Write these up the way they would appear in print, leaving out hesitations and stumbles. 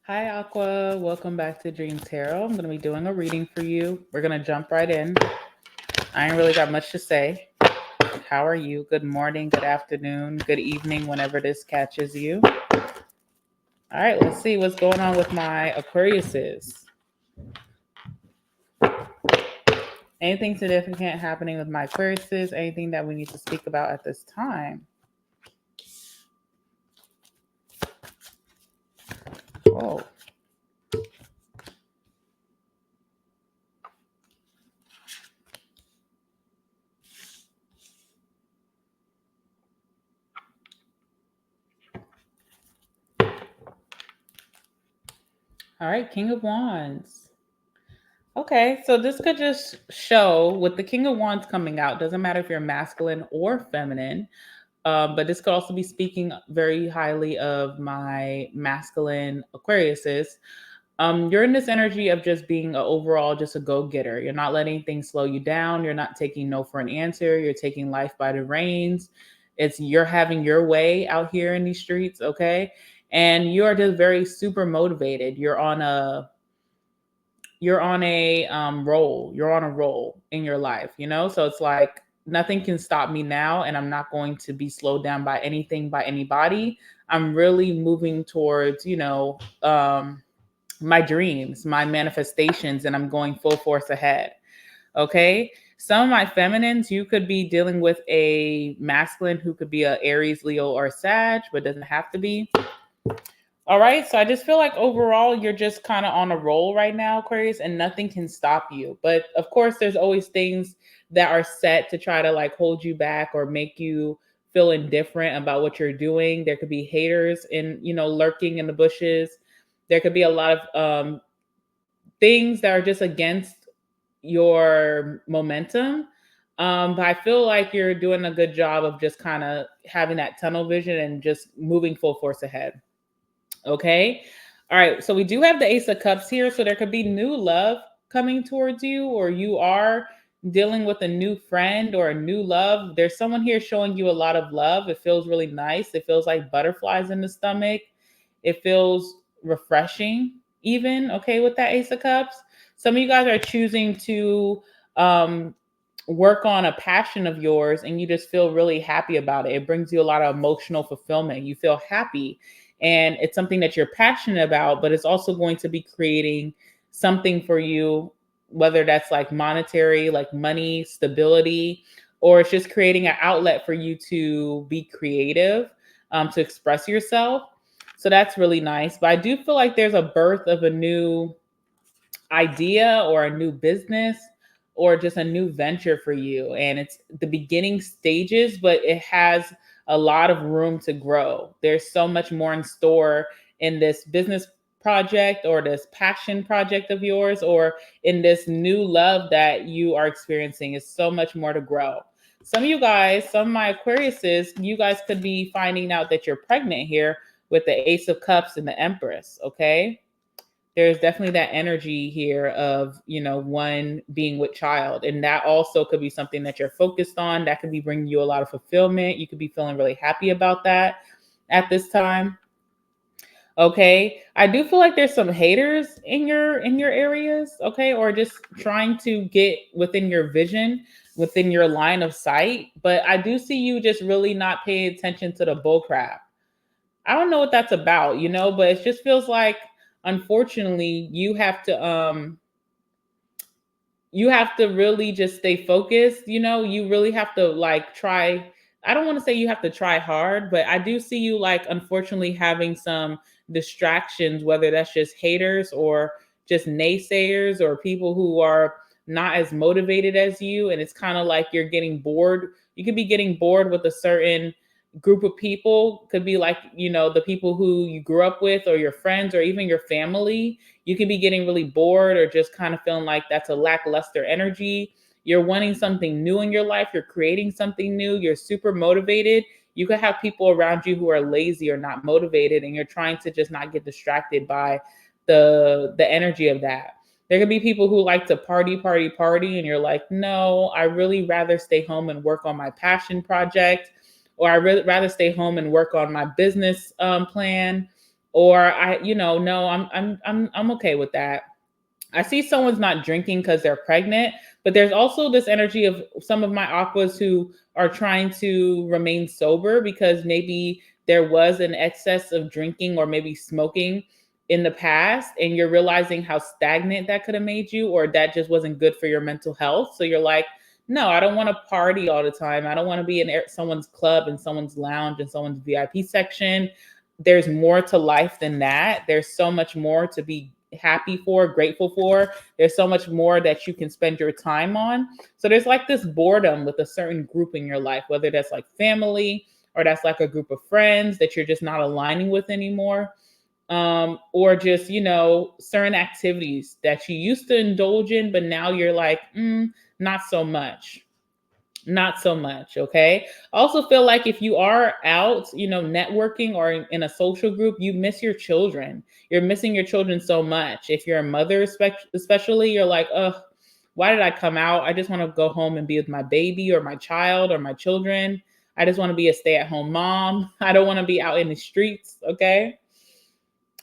Hi, Aqua. Welcome back to Dream Tarot. I'm going to be doing a reading for you. We're going to jump right in. I ain't really got much to say. How are you? Good morning, good afternoon, good evening, whenever this catches you. All right, let's see what's going on with my Aquariuses. Anything significant happening with my Aquariuses? Anything that we need to speak about at this time? Oh. All right, King of Wands. Okay, so this could just show with the King of Wands coming out, doesn't matter if you're masculine or feminine, but this could also be speaking very highly of my masculine Aquariuses. You're in this energy of just being overall just a go-getter. You're not letting things slow you down. You're not taking no for an answer. You're taking life by the reins. You're having your way out here in these streets, okay? And you are just very super motivated. You're on a roll. You're on a roll in your life, you know? So it's like nothing can stop me now, and I'm not going to be slowed down by anything, by anybody. I'm really moving towards, my dreams, my manifestations, and I'm going full force ahead. Okay. Some of my feminines, you could be dealing with a masculine who could be a Aries, Leo, or Sag, but doesn't have to be. All right. So I just feel like overall you're just kind of on a roll right now, Aquarius, and nothing can stop you. But of course, there's always things that are set to try to like hold you back or make you feel indifferent about what you're doing. There could be haters lurking in the bushes. There could be a lot of things that are just against your momentum. But I feel like you're doing a good job of just kind of having that tunnel vision and just moving full force ahead. Okay. All right. So we do have the Ace of Cups here. So there could be new love coming towards you, or you are dealing with a new friend or a new love. There's someone here showing you a lot of love. It feels really nice. It feels like butterflies in the stomach. It feels refreshing, even. Okay. With that Ace of Cups. Some of you guys are choosing to um, work on a passion of yours and you just feel really happy about it. It brings you a lot of emotional fulfillment. You feel happy and it's something that you're passionate about, but it's also going to be creating something for you, whether that's like monetary, like money, stability, or it's just creating an outlet for you to be creative, to express yourself. So that's really nice. But I do feel like there's a birth of a new idea or a new business or just a new venture for you. And it's the beginning stages, but it has a lot of room to grow. There's so much more in store in this business project or this passion project of yours or in this new love that you are experiencing. Is so much more to grow. Some of you guys, some of my Aquariuses, you guys could be finding out that you're pregnant here with the Ace of Cups and the Empress, okay? There's definitely that energy here of one being with child, and that also could be something that you're focused on. That could be bringing you a lot of fulfillment. You could be feeling really happy about that at this time. Okay, I do feel like there's some haters in your areas, okay, or just trying to get within your vision, within your line of sight. But I do see you just really not paying attention to the bull crap. I don't know what that's about, but it just feels like unfortunately you have to really just stay focused, you really have to like try. I don't want to say you have to try hard, but I do see you like unfortunately having some distractions, whether that's just haters or just naysayers or people who are not as motivated as you, and it's kind of like you're getting bored. You could be getting bored with a certain group of people. Could be like the people who you grew up with or your friends or even your family. You could be getting really bored or just kind of feeling like that's a lackluster energy. You're wanting something new in your life. You're creating something new. You're super motivated. You could have people around you who are lazy or not motivated, and you're trying to just not get distracted by the energy of that. There could be people who like to party, party, party, and you're like, no, I really rather stay home and work on my passion project, or I really rather stay home and work on my business plan, Or no, I'm okay with that. I see someone's not drinking because they're pregnant, but there's also this energy of some of my aquas who are trying to remain sober because maybe there was an excess of drinking or maybe smoking in the past, and you're realizing how stagnant that could have made you, or that just wasn't good for your mental health. So you're like, no, I don't want to party all the time. I don't want to be in someone's club and someone's lounge and someone's VIP section. There's more to life than that. There's so much more to be happy for, grateful for. There's so much more that you can spend your time on. So there's like this boredom with a certain group in your life, whether that's like family or that's like a group of friends that you're just not aligning with anymore. Or just, certain activities that you used to indulge in, but now you're like, not so much. Not so much. Okay. I also feel like if you are out, networking or in a social group, you miss your children. You're missing your children so much. If you're a mother, especially, you're like, oh, why did I come out? I just want to go home and be with my baby or my child or my children. I just want to be a stay at home mom. I don't want to be out in the streets. Okay.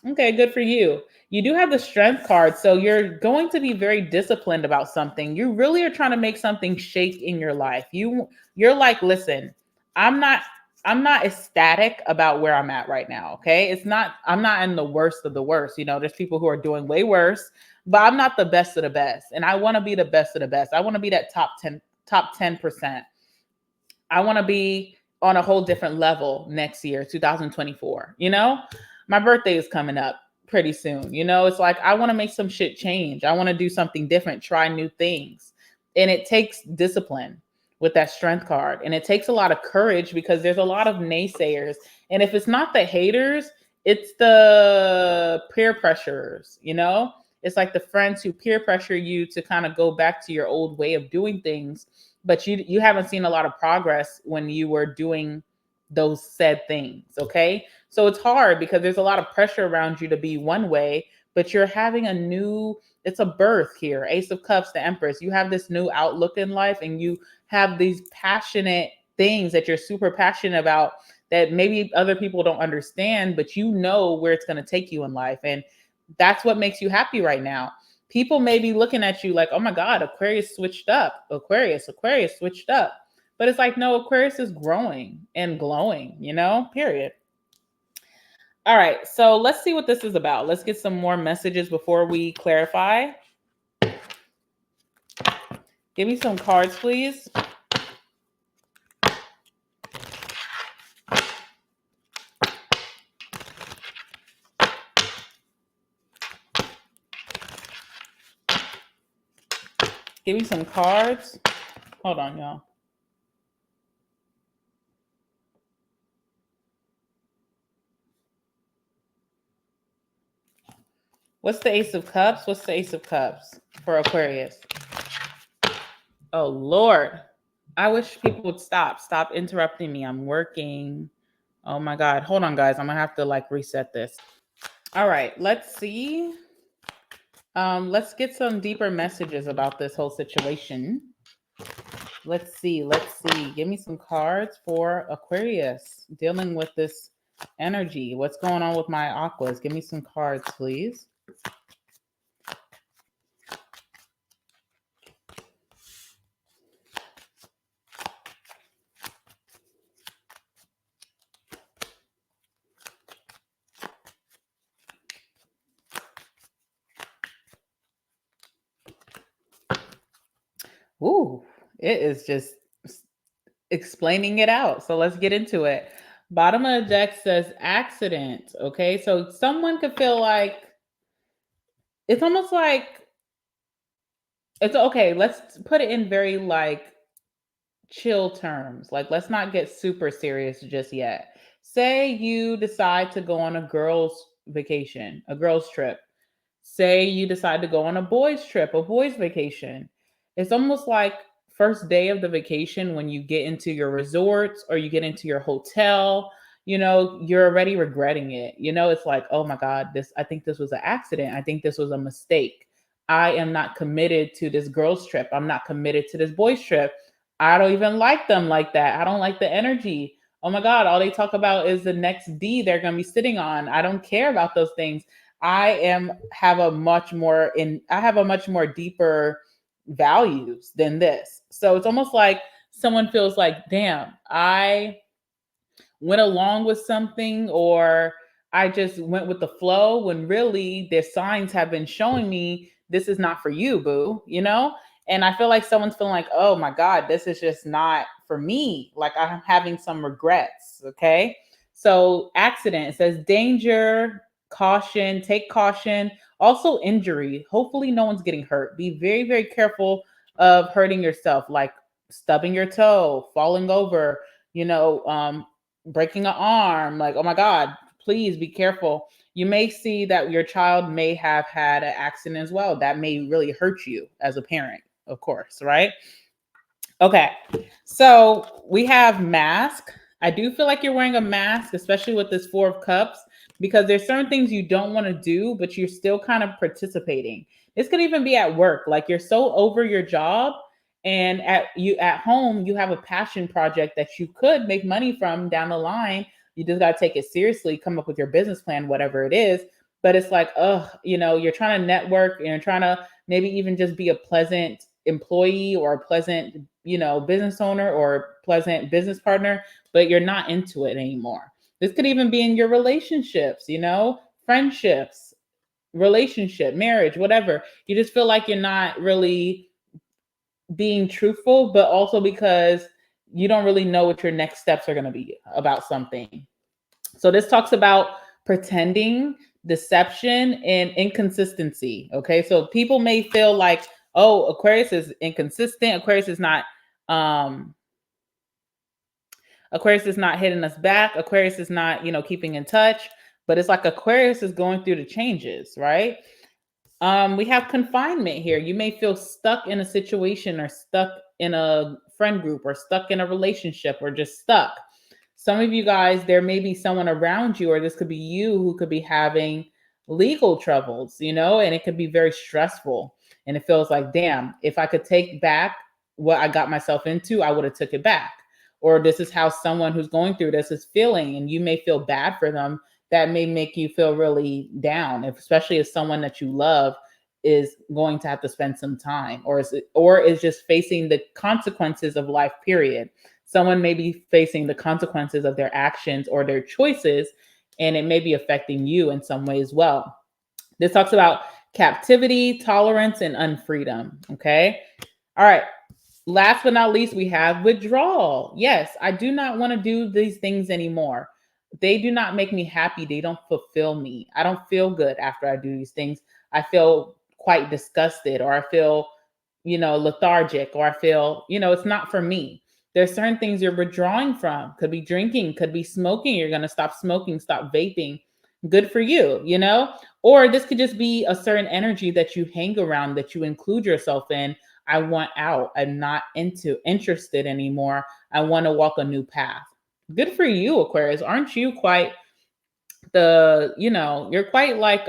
Okay, good for you. You do have the strength card, so you're going to be very disciplined about something. You really are trying to make something shake in your life. You're like, listen, I'm not I'm not ecstatic about where I'm at right now, okay? I'm not in the worst of the worst. There's people who are doing way worse, but I'm not the best of the best. And I want to be the best of the best. I want to be that top 10%. I want to be on a whole different level next year, 2024. My birthday is coming up pretty soon. It's like I want to make some shit change. I want to do something different, try new things. And it takes discipline with that strength card. And it takes a lot of courage because there's a lot of naysayers. And if it's not the haters, it's the peer pressures. It's like the friends who peer pressure you to kind of go back to your old way of doing things, but you haven't seen a lot of progress when you were doing those said things. Okay. So it's hard because there's a lot of pressure around you to be one way, but you're having it's a birth here. Ace of Cups, the Empress. You have this new outlook in life and you have these passionate things that you're super passionate about that maybe other people don't understand, but you know where it's going to take you in life. And that's what makes you happy right now. People may be looking at you like, oh my God, Aquarius switched up. Aquarius switched up. But it's like, no, Aquarius is growing and glowing, period. All right. So let's see what this is about. Let's get some more messages before we clarify. Give me some cards, please. Give me some cards. Hold on, y'all. What's the Ace of Cups? What's the Ace of Cups for Aquarius? Oh, Lord. I wish people would stop. Stop interrupting me. I'm working. Oh, my God. Hold on, guys. I'm going to have to reset this. All right. Let's see. Let's get some deeper messages about this whole situation. Let's see. Give me some cards for Aquarius dealing with this energy. What's going on with my aquas? Give me some cards, please. Ooh, it is just explaining it out. So let's get into it. Bottom of the deck says accident. Okay. So someone could feel like it's almost like it's okay. Let's put it in very chill terms. Let's not get super serious just yet. Say you decide to go on a girl's vacation, a girl's trip. Say you decide to go on a boys trip, a boys vacation. It's almost like first day of the vacation when you get into your resorts or you get into your hotel, you're already regretting it. It's like, oh my God, I think this was an accident. I think this was a mistake. I am not committed to this girl's trip. I'm not committed to this boys trip. I don't even like them like that. I don't like the energy. Oh my God, all they talk about is the next D they're going to be sitting on. I don't care about those things. I have a much more deeper values than this. So it's almost like someone feels like, damn, I went along with something, or I just went with the flow, when really their signs have been showing me this is not for you, boo, you know? And I feel like someone's feeling like, oh my God, this is just not for me. Like I'm having some regrets. Okay. So accident, it says danger, caution, take caution, also injury. Hopefully no one's getting hurt. Be very, very careful of hurting yourself, like stubbing your toe, falling over, you know, breaking an arm. Like, oh my God, please be careful. You may see that your child may have had an accident as well. That may really hurt you as a parent, of course, right? Okay, so we have mask. I do feel like you're wearing a mask, especially with this Four of Cups, because there's certain things you don't want to do, but you're still kind of participating. This could even be at work, like you're so over your job, and at home you have a passion project that you could make money from down the line. You just got to take it seriously, come up with your business plan, whatever it is. But it's like, you're trying to network and you're trying to maybe even just be a pleasant employee or a pleasant, business owner or pleasant business partner, but you're not into it anymore. This could even be in your relationships, friendships, relationship, marriage, whatever. You just feel like you're not really being truthful, but also because you don't really know what your next steps are going to be about something. So this talks about pretending, deception, and inconsistency. Okay. So people may feel like, oh, Aquarius is inconsistent. Um, Aquarius is not hitting us back. Aquarius is not, keeping in touch. But it's like Aquarius is going through the changes, right? We have confinement here. You may feel stuck in a situation, or stuck in a friend group, or stuck in a relationship, or just stuck. Some of you guys, there may be someone around you, or this could be you, who could be having legal troubles, and it could be very stressful. And it feels like, damn, if I could take back what I got myself into, I would have took it back. Or this is how someone who's going through this is feeling, and you may feel bad for them. That may make you feel really down, especially if someone that you love is going to have to spend some time, or is just facing the consequences of life, period. Someone may be facing the consequences of their actions or their choices, and it may be affecting you in some way as well. This talks about captivity, tolerance, and unfreedom. Okay. All right. Last but not least, we have withdrawal. Yes, I do not want to do these things anymore. They do not make me happy. They don't fulfill me. I don't feel good after I do these things. I feel quite disgusted, or I feel, lethargic, or I feel, it's not for me. There's certain things you're withdrawing from. Could be drinking, could be smoking. You're going to stop smoking, stop vaping. Good for you, Or this could just be a certain energy that you hang around, that you include yourself in. I want out. I'm not interested anymore. I want to walk a new path. Good for you, Aquarius. Aren't you quite you're quite like,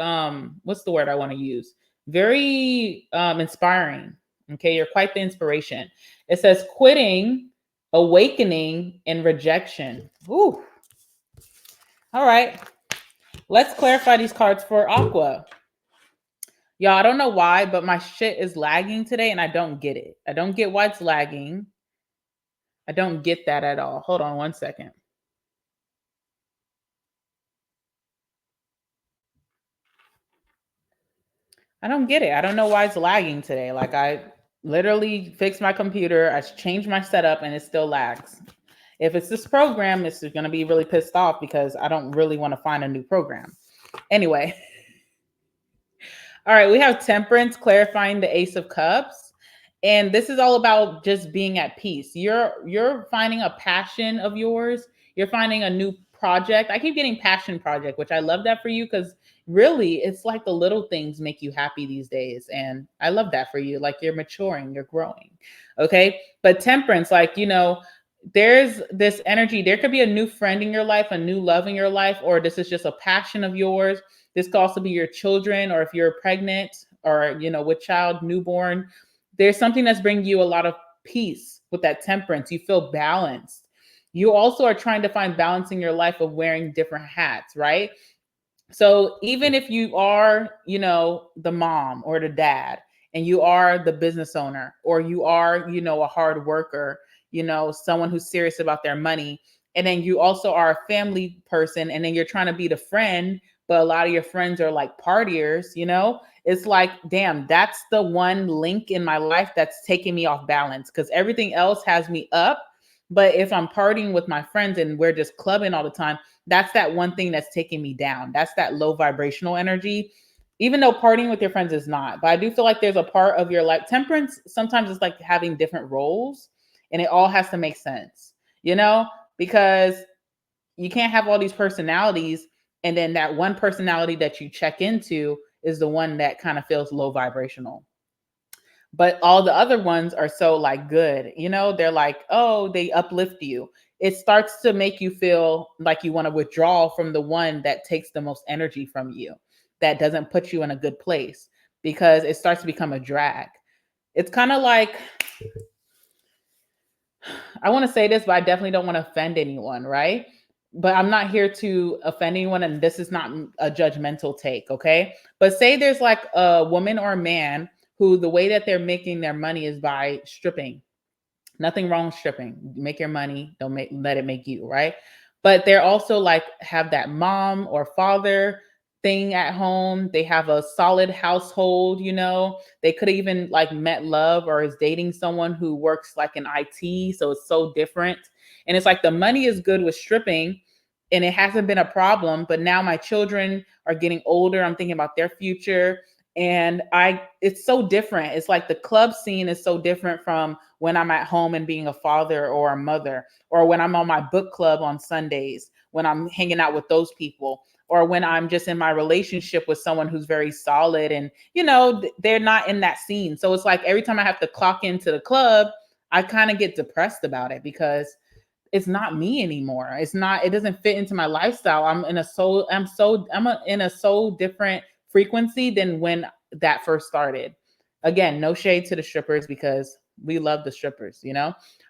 what's the word I want to use? Very inspiring. Okay, you're quite the inspiration. It says quitting, awakening, and rejection. Ooh. All right. Let's clarify these cards for Aqua. Y'all, I don't know why, but my shit is lagging today and I don't get it. I don't get why it's lagging. I don't get that at all. Hold on one second. I don't get it. I don't know why it's lagging today. Like, I literally fixed my computer, I changed my setup, and it still lags. If it's this program, it's going to be really pissed off because I don't really want to find a new program. Anyway. All right, we have Temperance, clarifying the Ace of Cups. And this is all about just being at peace. You're finding a passion of yours. You're finding a new project. I keep getting passion project, which I love that for you, because really it's like the little things make you happy these days. And I love that for you. Like, you're maturing, you're growing. Okay. But Temperance, like, there's this energy. There could be a new friend in your life, a new love in your life, or this is just a passion of yours. This could also be your children, or if you're pregnant, or, with child, newborn. There's something that's bringing you a lot of peace with that Temperance. You feel balanced. You also are trying to find balance in your life of wearing different hats, right? So even if you are, the mom or the dad, and you are the business owner, or you are, a hard worker, someone who's serious about their money, and then you also are a family person, and then you're trying to be the friend, but a lot of your friends are like partiers, it's like, damn, that's the one link in my life that's taking me off balance, because everything else has me up. But if I'm partying with my friends and we're just clubbing all the time, that's that one thing that's taking me down. That's that low vibrational energy. Even though partying with your friends is not, but I do feel like there's a part of your life. Temperance sometimes is like having different roles, and it all has to make sense, you know, because you can't have all these personalities, and then that one personality that you check into is the one that kind of feels low vibrational. But all the other ones are so like good, they're like, oh, they uplift you. It starts to make you feel like you want to withdraw from the one that takes the most energy from you, that doesn't put you in a good place, because it starts to become a drag. It's kind of like, I want to say this, but I definitely don't want to offend anyone, right? But I'm not here to offend anyone, and this is not a judgmental take, okay? But say there's like a woman or a man who the way that they're making their money is by stripping. Nothing wrong with stripping. Make your money, don't let it make you, right? But they're also like have that mom or father thing at home. They have a solid household, They could have even like met love or is dating someone who works like in IT, so it's so different. And it's like the money is good with stripping and it hasn't been a problem, but now my children are getting older. I'm thinking about their future, and it's so different. It's like the club scene is so different from when I'm at home and being a father or a mother, or when I'm on my book club on Sundays, when I'm hanging out with those people, or when I'm just in my relationship with someone who's very solid and, they're not in that scene. So it's like every time I have to clock into the club, I kind of get depressed about it because it's not me anymore. It doesn't fit into my lifestyle. In a so different frequency than when that first started. Again, no shade to the strippers because we love the strippers,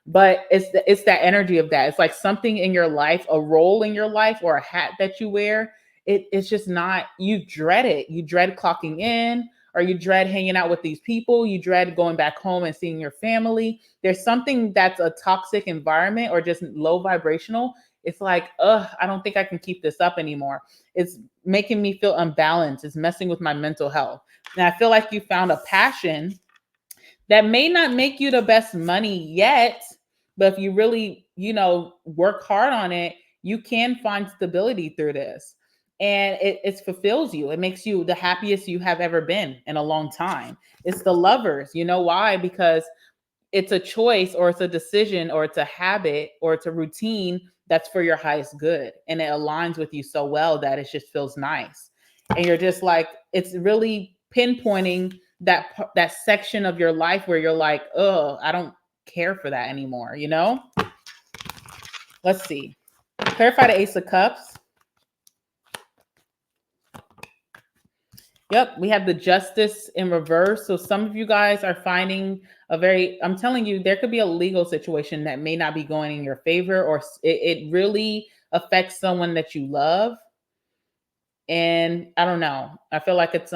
but it's that energy of that. It's like something in your life, a role in your life or a hat that you wear. It's just not, you dread it. You dread clocking in, or you dread hanging out with these people. You dread going back home and seeing your family. There's something that's a toxic environment or just low vibrational. It's like, I don't think I can keep this up anymore. It's making me feel unbalanced. It's messing with my mental health. And I feel like you found a passion that may not make you the best money yet, but if you really, work hard on it, you can find stability through this. And it fulfills you. It makes you the happiest you have ever been in a long time. It's the lovers. You know why? Because it's a choice, or it's a decision, or it's a habit, or it's a routine that's for your highest good. And it aligns with you so well that it just feels nice. And you're just like, it's really pinpointing that section of your life where you're like, oh, I don't care for that anymore, Let's see. Clarify the Ace of Cups. Yep, we have the Justice in reverse. So some of you guys are finding I'm telling you, there could be a legal situation that may not be going in your favor, or it really affects someone that you love. And I don't know. I feel like it's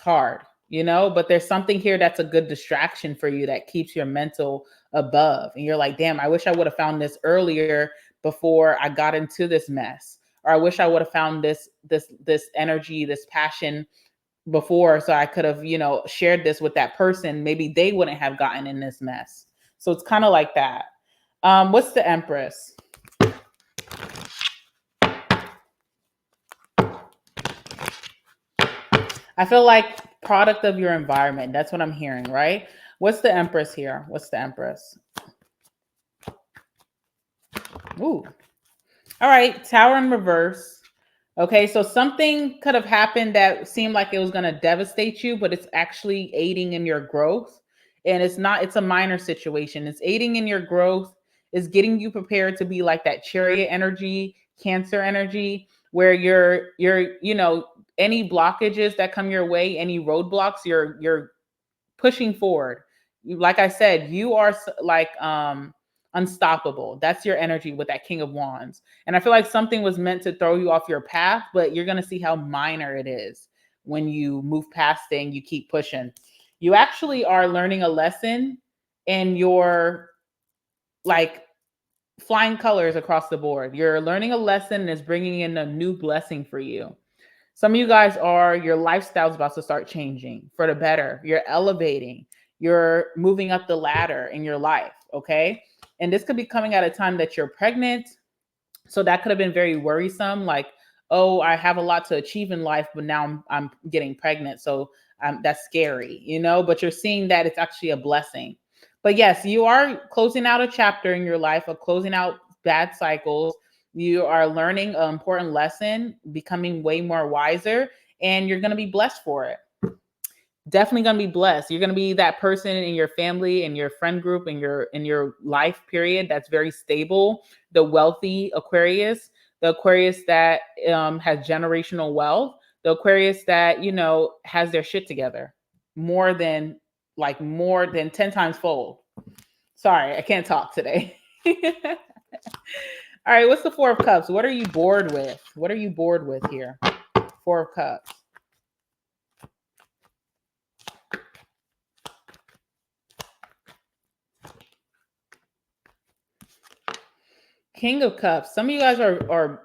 hard, but there's something here that's a good distraction for you that keeps your mental above. And you're like, damn, I wish I would have found this earlier before I got into this mess. Or I wish I would have found this energy, this passion before, so I could have, shared this with that person. Maybe they wouldn't have gotten in this mess. So it's kind of like that. What's the Empress? I feel like product of your environment. That's what I'm hearing, right? What's the Empress here? What's the Empress? Ooh. All right, Tower in reverse. Okay, so something could have happened that seemed like it was going to devastate you, but it's actually aiding in your growth. And it's a minor situation. It's aiding in your growth, is getting you prepared to be like that chariot energy, Cancer energy, where you're, any blockages that come your way, any roadblocks, you're pushing forward. Like I said, you are like unstoppable. That's your energy with that King of Wands. And I feel like something was meant to throw you off your path, but you're going to see how minor it is when you move past it and you keep pushing. You actually are learning a lesson, and you're like flying colors across the board. You're learning a lesson and it's bringing in a new blessing for you. Some of you guys are, your lifestyle's about to start changing for the better. You're elevating. You're moving up the ladder in your life, okay? And this could be coming at a time that you're pregnant. So that could have been very worrisome. Like, oh, I have a lot to achieve in life, but now I'm getting pregnant. So that's scary, you know? But you're seeing that it's actually a blessing. But yes, you are closing out a chapter in your life of closing out bad cycles. You are learning an important lesson, becoming way more wiser, and you're going to be blessed for it. Definitely going to be blessed. You're going to be that person in your family, in your friend group, in your life period that's very stable. The wealthy Aquarius, the Aquarius that has generational wealth, the Aquarius that, you know, has their shit together more than 10 times fold. Sorry, I can't talk today. All right, what's the Four of Cups? What are you bored with? What are you bored with here? Four of Cups. King of Cups. Some of you guys are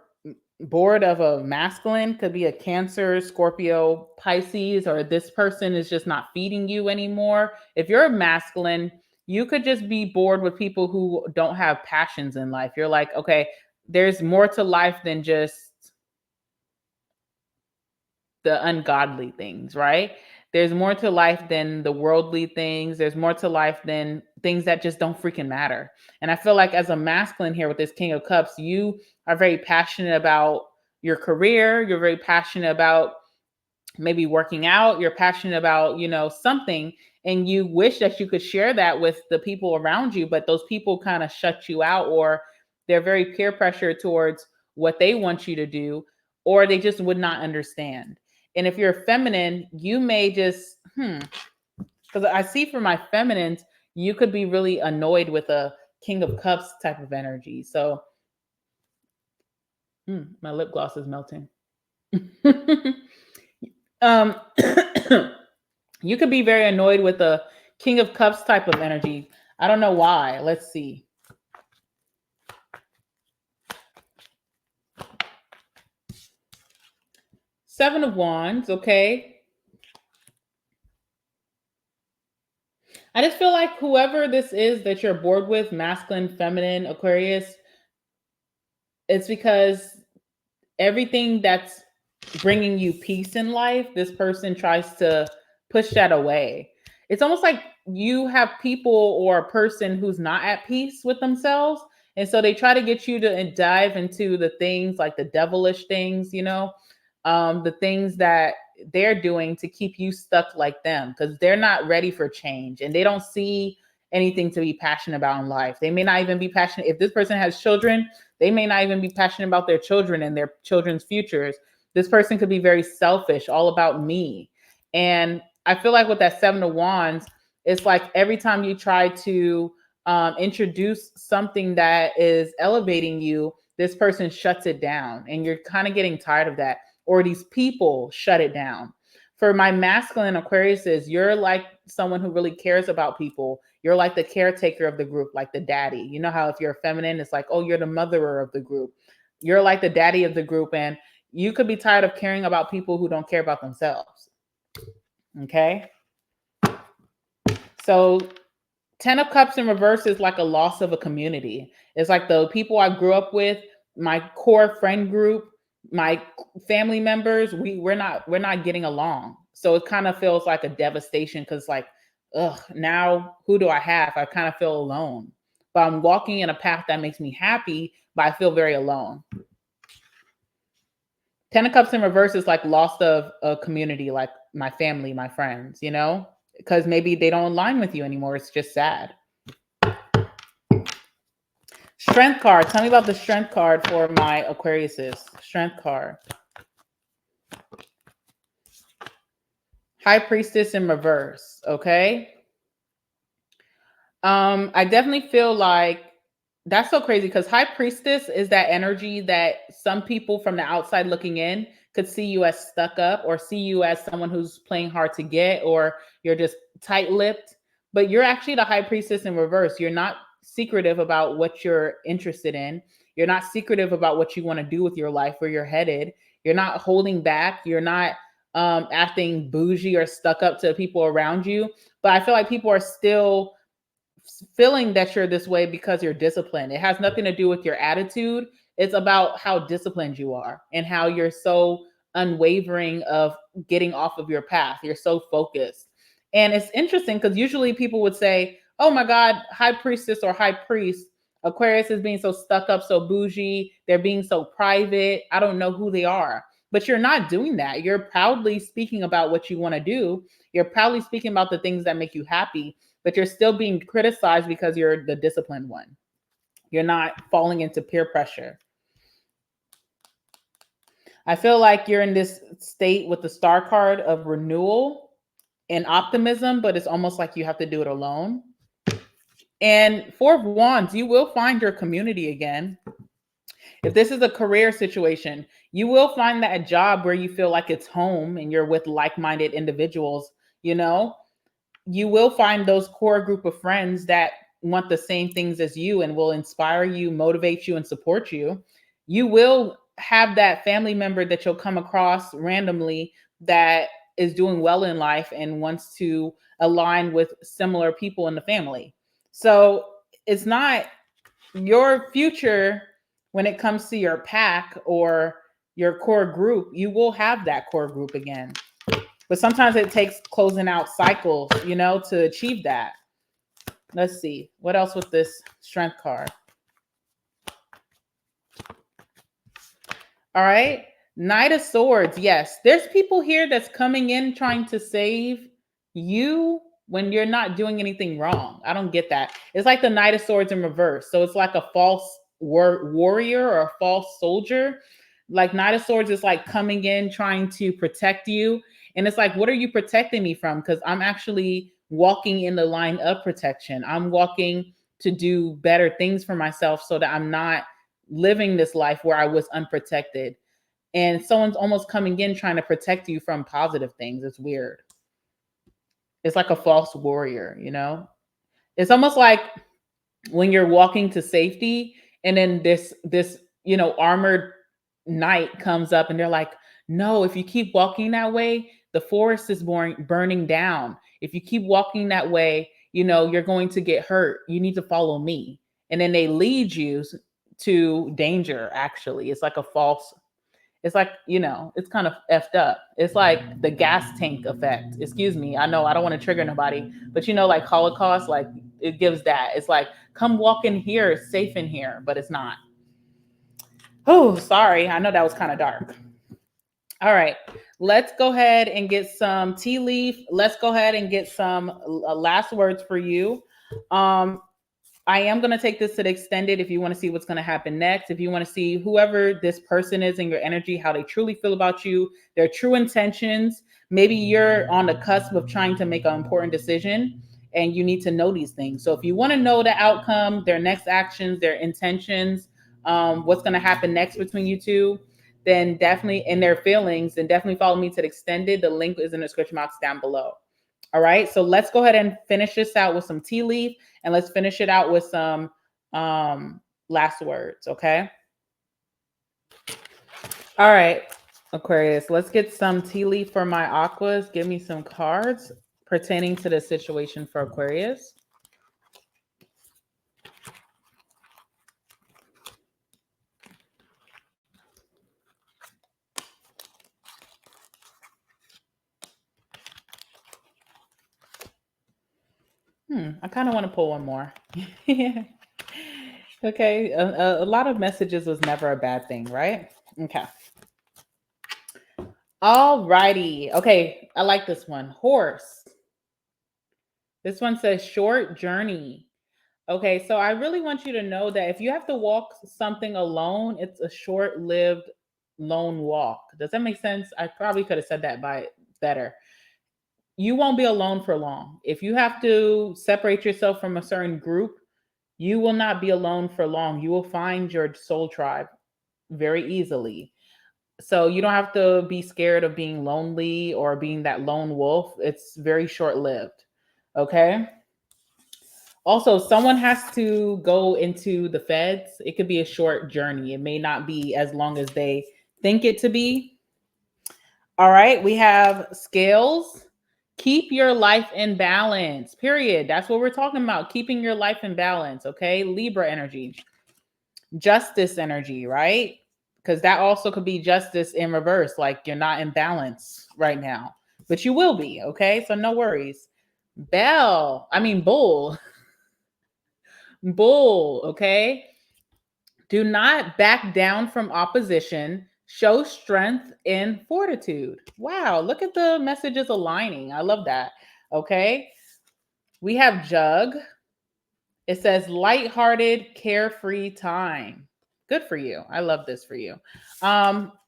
bored of a masculine. Could be a Cancer, Scorpio, Pisces, or this person is just not feeding you anymore. If you're a masculine, you could just be bored with people who don't have passions in life. You're like, okay, there's more to life than just the ungodly things, right? There's more to life than the worldly things. There's more to life than things that just don't freaking matter. And I feel like as a masculine here with this King of Cups, you are very passionate about your career. You're very passionate about maybe working out. You're passionate about, you know, something, and you wish that you could share that with the people around you, but those people kind of shut you out, or they're very peer pressure towards what they want you to do, or they just would not understand. And if you're feminine, you may just, because I see for my feminines, you could be really annoyed with a King of Cups type of energy. So, my lip gloss is melting. um, you could be very annoyed with a King of Cups type of energy. I don't know why. Let's see. Seven of Wands, okay. I just feel like whoever this is that you're bored with, masculine, feminine, Aquarius, it's because everything that's bringing you peace in life, this person tries to push that away. It's almost like you have people or a person who's not at peace with themselves. And so they try to get you to dive into the things like the devilish things, you know, the things that they're doing to keep you stuck like them, because they're not ready for change and they don't see anything to be passionate about in life. They may not even be passionate. If this person has children, they may not even be passionate about their children and their children's futures. This person could be very selfish, all about me. And I feel like with that Seven of Wands, it's like every time you try to introduce something that is elevating you, this person shuts it down. And you're kind of getting tired of that. Or these people shut it down. For my masculine Aquariuses, you're like someone who really cares about people. You're like the caretaker of the group, like the daddy. You know how if you're feminine, it's like, oh, you're the motherer of the group. You're like the daddy of the group. And you could be tired of caring about people who don't care about themselves. Okay. So 10 of Cups in reverse is like a loss of a community. It's like the people I grew up with, my core friend group, my family members, we're not getting along. So it kind of feels like a devastation, because like, ugh, now who do I have? I kind of feel alone. But I'm walking in a path that makes me happy, but I feel very alone. 10 of Cups in reverse is like loss of a community, like my family, my friends, you know, because maybe they don't align with you anymore. It's just sad. Strength card. Tell me about the Strength card for my Aquariuses. Strength card. High Priestess in reverse. Okay. I definitely feel like That's so crazy because High Priestess is that energy that some people from the outside looking in could see you as stuck up or see you as someone who's playing hard to get or you're just tight lipped. But you're actually the High Priestess in reverse. You're not secretive about what you're interested in. You're not secretive about what you want to do with your life, where you're headed. You're not holding back. You're not acting bougie or stuck up to people around you. But I feel like people are still feeling that you're this way because you're disciplined. It has nothing to do with your attitude. It's about how disciplined you are and how you're so unwavering of getting off of your path. You're so focused. And it's interesting because usually people would say, oh my God, high priestess or high priest, Aquarius is being so stuck up, so bougie. They're being so private. I don't know who they are. But you're not doing that. You're proudly speaking about what you want to do. You're proudly speaking about the things that make you happy, but you're still being criticized because you're the disciplined one. You're not falling into peer pressure. I feel like you're in this state with the star card of renewal and optimism, but it's almost like you have to do it alone. And Four of Wands, you will find your community again. If this is a career situation, you will find that job where you feel like it's home and you're with like-minded individuals, you know, you will find those core group of friends that want the same things as you and will inspire you, motivate you, and support you. You will have that family member that you'll come across randomly that is doing well in life and wants to align with similar people in the family. So it's not your future when it comes to your pack or your core group. You will have that core group again. But sometimes it takes closing out cycles, you know, to achieve that. Let's see. What else with this strength card? All right. Knight of Swords. Yes. There's people here that's coming in trying to save you when you're not doing anything wrong. I don't get that. It's like the Knight of Swords in reverse. So it's like a false warrior or a false soldier. Like Knight of Swords is like coming in trying to protect you. And it's like, what are you protecting me from? Because I'm actually walking in the line of protection. I'm walking to do better things for myself so that I'm not living this life where I was unprotected. And someone's almost coming in trying to protect you from positive things. It's weird. It's like a false warrior, you know? It's almost like when you're walking to safety and then this, you know, armored knight comes up and they're like, "No, if you keep walking that way, the forest is burning down. If you keep walking that way, you know, you're going to get hurt. You need to follow me." And then they lead you to danger actually. It's like a false, it's like, you know, it's kind of effed up. It's like the gas tank effect. Excuse me. I know I don't want to trigger nobody, but you know, like Holocaust, like it gives that. It's like, come walk in here, it's safe in here, but it's not. Oh, sorry. I know that was kind of dark. All right. Let's go ahead and get some tea leaf. Let's go ahead and get some last words for you. I am going to take this to the extended if you want to see what's going to happen next. If you want to see whoever this person is in your energy, how they truly feel about you, their true intentions. Maybe you're on the cusp of trying to make an important decision and you need to know these things. So if you want to know the outcome, their next actions, their intentions, what's going to happen next between you two, then definitely, in their feelings, then definitely follow me to the extended. The link is in the description box down below. All right, so let's go ahead and finish this out with some tea leaf, and let's finish it out with some last words, okay? All right, Aquarius, let's get some tea leaf for my aquas. Give me some cards pertaining to the situation for Aquarius. I kind of want to pull one more. Okay, a lot of messages was never a bad thing, right? Okay. All righty. Okay, I like this one. Horse. This one says short journey. Okay, so I really want you to know that if you have to walk something alone, it's a short-lived lone walk. Does that make sense? I probably could have said that by better. You won't be alone for long. If you have to separate yourself from a certain group, You will not be alone for long. You will find your soul tribe very easily. So you don't have to be scared of being lonely or being that lone wolf. It's very short lived. Okay. Also, someone has to go into the feds. It could be a short journey. It may not be as long as they think it to be. All right. We have scales. Keep your life in balance. Period. That's what we're talking about. Keeping your life in balance. Okay. Libra energy, justice energy, right? Because that also could be justice in reverse. Like you're not in balance right now, but you will be. Okay. So no worries. Bull. Bull. Okay. Do not back down from opposition. Show strength and fortitude. Wow, look at the messages aligning. I love that. Okay. We have Jug. It says lighthearted, carefree time. Good for you. I love this for you.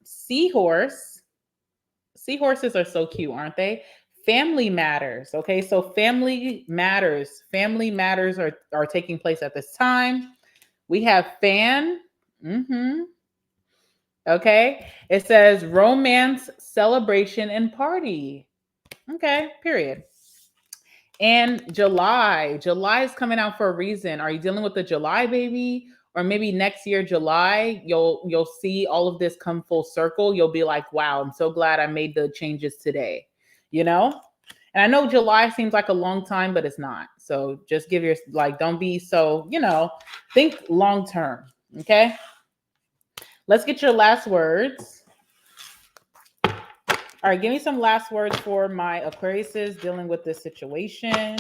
Seahorse. Seahorses are so cute, aren't they? Family matters. Okay, so family matters. Family matters are taking place at this time. We have fan. Mm-hmm. Okay. It says romance, celebration, and party. Okay, period. And July. July is coming out for a reason. Are you dealing with the July baby? Or maybe next year, July, you'll see all of this come full circle. You'll be like, wow, I'm so glad I made the changes today. You know? And I know July seems like a long time, but it's not. So just give your don't be so, think long term. Okay. Let's get your last words. All right, give me some last words for my Aquariuses dealing with this situation.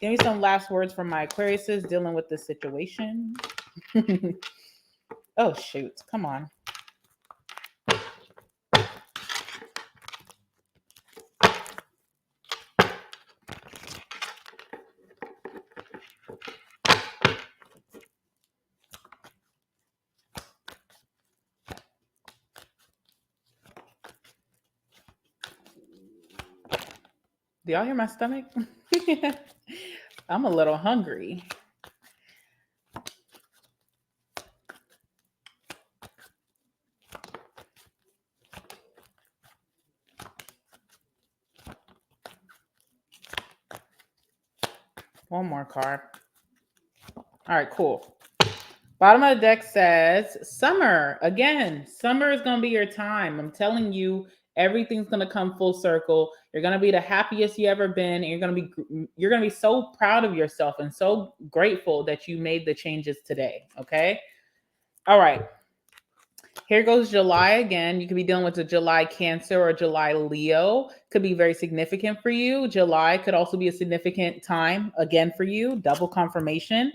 Give me some last words for my Aquariuses dealing with this situation. Oh, shoot. Come on. Do y'all hear my stomach? I'm a little hungry. One more card. All right, cool. Bottom of the deck says summer. Again, summer is going to be your time. I'm telling you, everything's going to come full circle. You're going to be the happiest you ever been, and you're going to be so proud of yourself and so grateful that you made the changes today, okay? All right. Here goes July again. You could be dealing with a July Cancer or July Leo. Could be very significant for you. July could also be a significant time again for you. Double confirmation.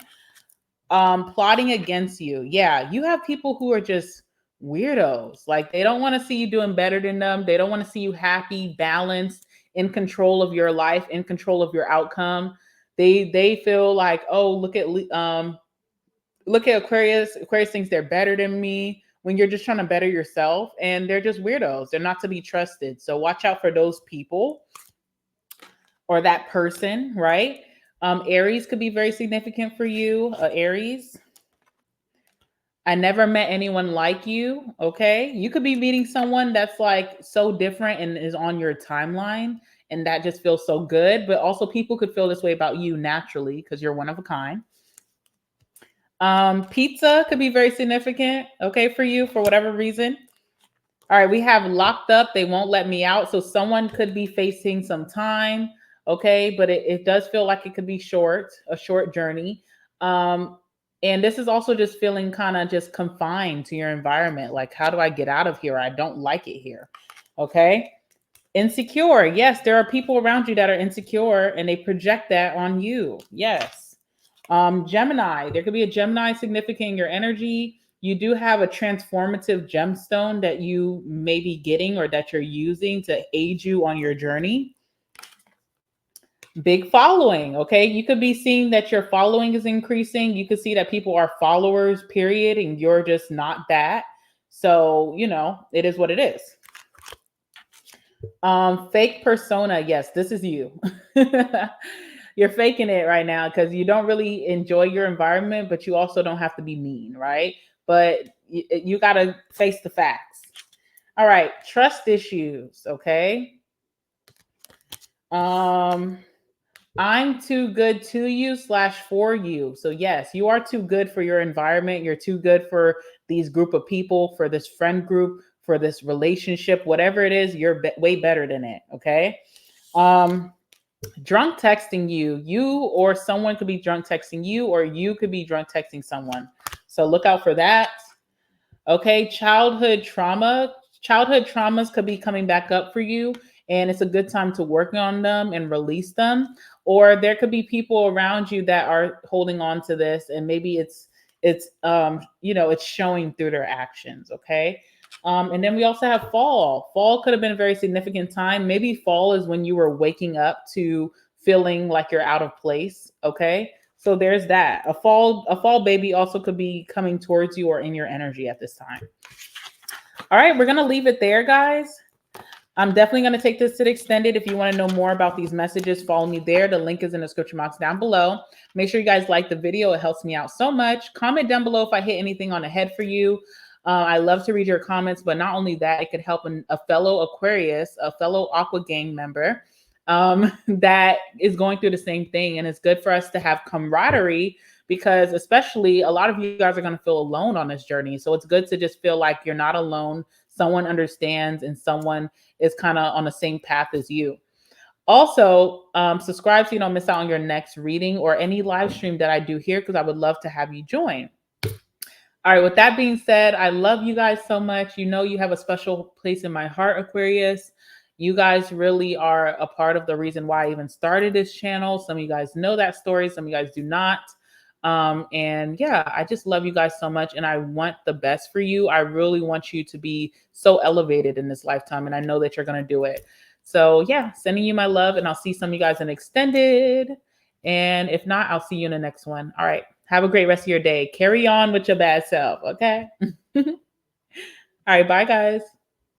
Plotting against you. Yeah, you have people who are just weirdos. Like they don't want to see you doing better than them. They don't want to see you happy, balanced, in control of your life, in control of your outcome. They feel like, oh, look at Aquarius. Aquarius thinks they're better than me when you're just trying to better yourself, and they're just weirdos. They're not to be trusted. So watch out for those people or that person, right? Aries could be very significant for you. Aries. I never met anyone like you. Okay. You could be meeting someone that's like so different and is on your timeline, and that just feels so good. But also, people could feel this way about you naturally because you're one of a kind. Pizza could be very significant, okay, for you for whatever reason. All right, we have locked up. They won't let me out. So someone could be facing some time, okay, but it does feel like it could be a short journey. And this is also just feeling kind of just confined to your environment. Like, how do I get out of here? I don't like it here. Okay. Insecure. Yes, there are people around you that are insecure and they project that on you. Yes. Gemini. There could be a Gemini significant in your energy. You do have a transformative gemstone that you may be getting or that you're using to aid you on your journey. Big following. Okay. You could be seeing that your following is increasing. You could see that people are followers, period, and you're just not that. So, it is what it is. Fake persona. Yes, this is you. You're faking it right now because you don't really enjoy your environment, but you also don't have to be mean, right? But you got to face the facts. All right, trust issues, okay? Um I'm too good to you slash for you. So yes, you are too good for your environment. You're too good for these group of people, for this friend group, for this relationship, whatever it is, you're way better than it. Okay. Um, Drunk texting you, or someone could be drunk texting you, or you could be drunk texting someone. So look out for that. Okay, childhood traumas could be coming back up for you, and it's a good time to work on them and release them. Or there could be people around you that are holding on to this, and maybe it's showing through their actions. Okay. And then we also have fall. Fall could have been a very significant time. Maybe fall is when you were waking up to feeling like you're out of place. Okay. So there's that. A fall baby also could be coming towards you or in your energy at this time. All right, we're going to leave it there, guys. I'm definitely going to take this to the extended. If you want to know more about these messages, follow me there. The link is in the description box down below. Make sure you guys like the video. It helps me out so much. Comment down below if I hit anything on the head for you. I love to read your comments, but not only that, it could help a fellow Aquarius, a fellow Aqua Gang member that is going through the same thing. And it's good for us to have camaraderie because especially a lot of you guys are going to feel alone on this journey. So it's good to just feel like you're not alone. Someone understands and someone is kind of on the same path as you. Also, subscribe so you don't miss out on your next reading or any live stream that I do here because I would love to have you join. All right, with that being said, I love you guys so much. You know you have a special place in my heart, Aquarius. You guys really are a part of the reason why I even started this channel. Some of you guys know that story, some of you guys do not. And yeah, I just love you guys so much and I want the best for you. I really want you to be so elevated in this lifetime and I know that you're going to do it. So yeah, sending you my love and I'll see some of you guys in extended. And if not, I'll see you in the next one. All right. Have a great rest of your day. Carry on with your bad self. Okay. All right. Bye, guys.